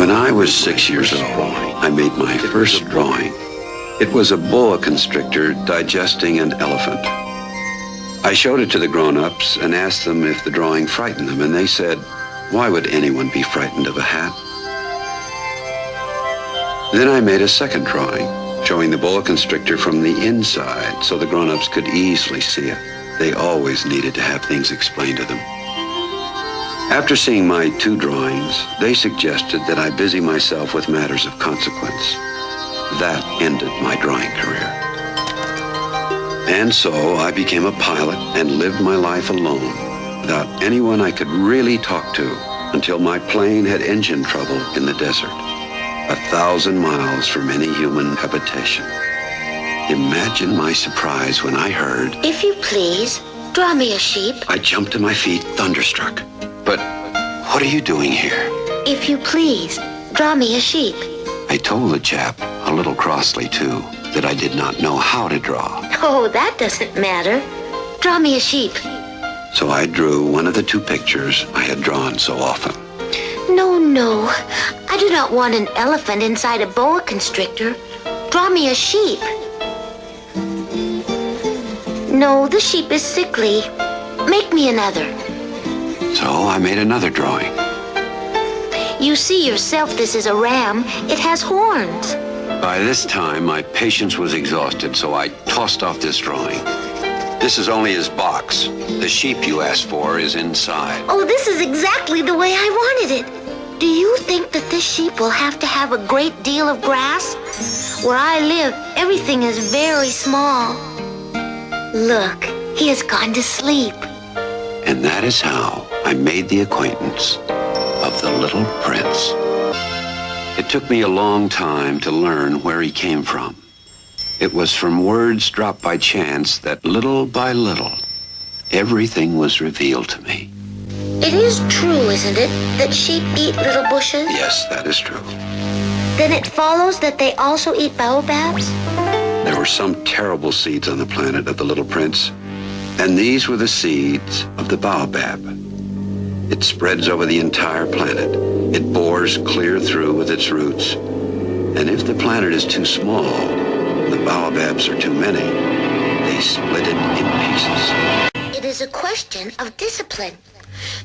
When I was 6 years old, I made my first drawing. It was a boa constrictor digesting an elephant. I showed it to the grown-ups and asked them if the drawing frightened them, and they said, "Why would anyone be frightened of a hat?" Then I made a second drawing, showing the boa constrictor from the inside so the grown-ups could easily see it. They always needed to have things explained to them. After seeing my two drawings, they suggested that I busy myself with matters of consequence. That ended my drawing career. And so I became a pilot and lived my life alone, without anyone I could really talk to, until my plane had engine trouble in the desert, 1,000 miles from any human habitation. Imagine my surprise when I heard, "If you please, draw me a sheep." I jumped to my feet, thunderstruck. "But what are you doing here?" "If you please, draw me a sheep." I told the chap, a little crossly too, that I did not know how to draw. "Oh, that doesn't matter. Draw me a sheep." So I drew one of the two pictures I had drawn so often. No. I do not want an elephant inside a boa constrictor. Draw me a sheep." "No, the sheep is sickly. Make me another." So I made another drawing. "You see yourself this is a ram. It has horns." By this time, my patience was exhausted, so I tossed off this drawing. "This is only his box. The sheep you asked for is inside." "Oh, this is exactly the way I wanted it. Do you think that this sheep will have to have a great deal of grass? Where I live, everything is very small. Look, he has gone to sleep." And that is how I made the acquaintance of the little prince. It took me a long time to learn where he came from. It was from words dropped by chance that little by little, everything was revealed to me. It is true, isn't it, that sheep eat little bushes? Yes, that is true. Then it follows that they also eat baobabs? There were some terrible seeds on the planet of the little prince, and these were the seeds of the baobab. It spreads over the entire planet. It bores clear through with its roots. And if the planet is too small, the baobabs are too many, they split it in pieces. It is a question of discipline.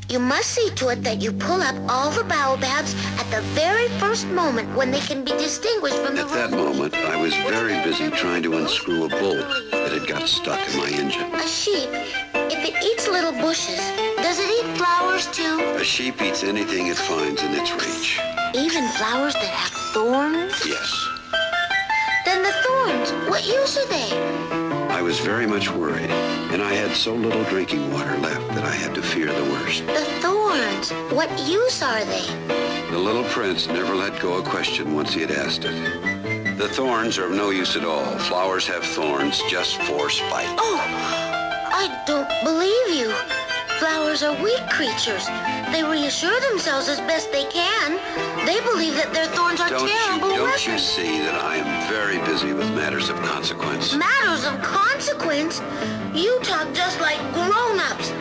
You must see to it that you pull up all the baobabs at the very first moment when they can be distinguished from the rest. At that moment, I was very busy trying to unscrew a bolt that had got stuck in my engine. A sheep, if it eats little bushes, does it eat flowers too? A sheep eats anything it finds in its reach. Even flowers that have thorns? Yes. Then the thorns, what use are they? I was very much worried, and I had so little drinking water left that I had to fear the worst. The thorns, what use are they? The little prince never let go a question once he had asked it. The thorns are of no use at all. Flowers have thorns just for spite. Oh, I don't believe you. Flowers are weak creatures. They reassure themselves as best they can. They believe that their thorns are terrible weapons. Don't you see that I am very busy with matters of consequence? Matters of consequence? You talk just like grown-ups.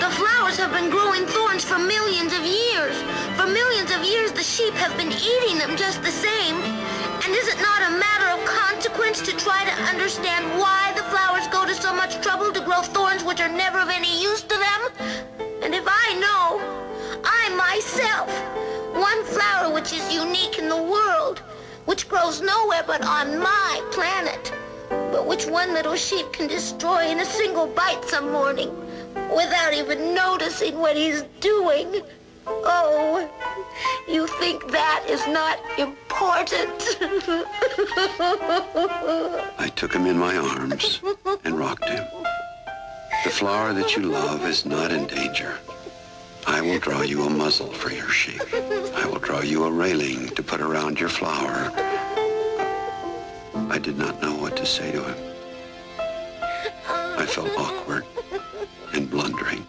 The flowers have been growing thorns for millions of years. For millions of years, the sheep have been eating them just the same. And is it not a matter of consequence to try to understand why the flowers go to so much trouble to grow thorns which are never of any use to them? And if I know, I myself, one flower which is unique in the world, which grows nowhere but on my planet, but which one little sheep can destroy in a single bite some morning without even noticing what he's doing. Oh, you think that is not important? I took him in my arms and rocked him. The flower that you love is not in danger. I will draw you a muzzle for your sheep. I will draw you a railing to put around your flower. I did not know what to say to him. I felt awkward and blundering.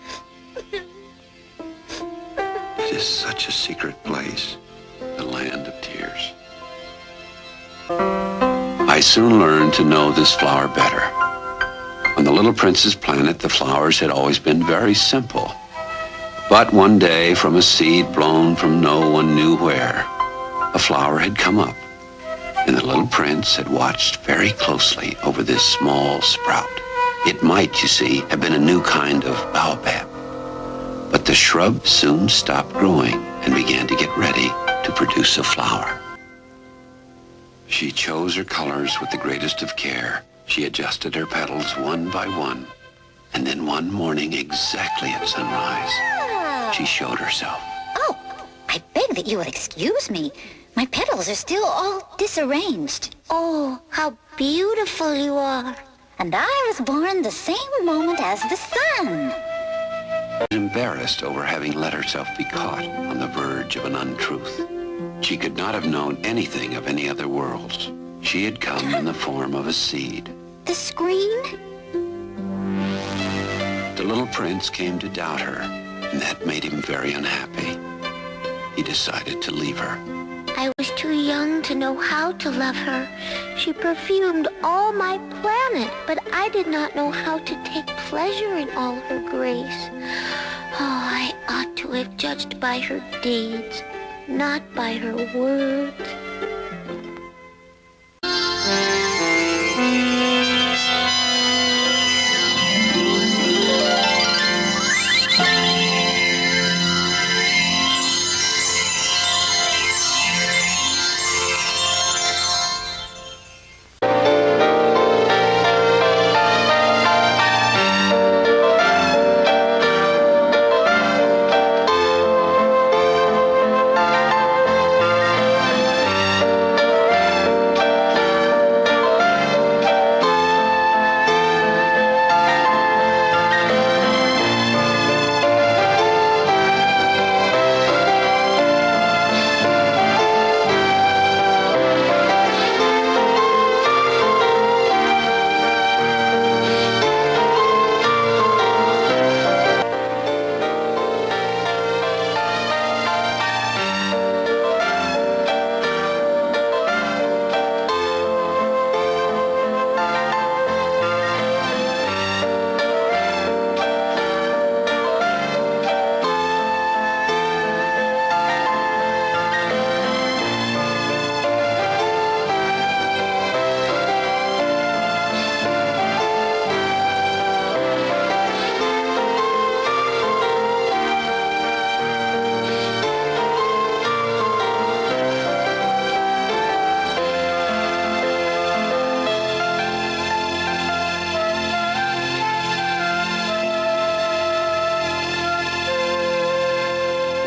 It is such a secret place, the land of tears. I soon learned to know this flower better. On the little prince's planet, the flowers had always been very simple. But one day, from a seed blown from no one knew where, A flower had come up, and the little prince had watched very closely over this small sprout. It might, you see, have been a new kind of baobab. But the shrub soon stopped growing and began to get ready to produce a flower. She chose her colors with the greatest of care. She adjusted her petals one by one. And then one morning, exactly at sunrise, she showed herself. Oh, I beg that you will excuse me. My petals are still all disarranged. Oh, how beautiful you are. And I was born the same moment as the sun. She was embarrassed over having let herself be caught on the verge of an untruth. She could not have known anything of any other worlds. She had come in the form of a seed. The screen? The little prince came to doubt her, and that made him very unhappy. He decided to leave her. I was too young to know how to love her. She perfumed all my planet, but I did not know how to take pleasure in all her grace. Oh, I ought to have judged by her deeds, not by her words.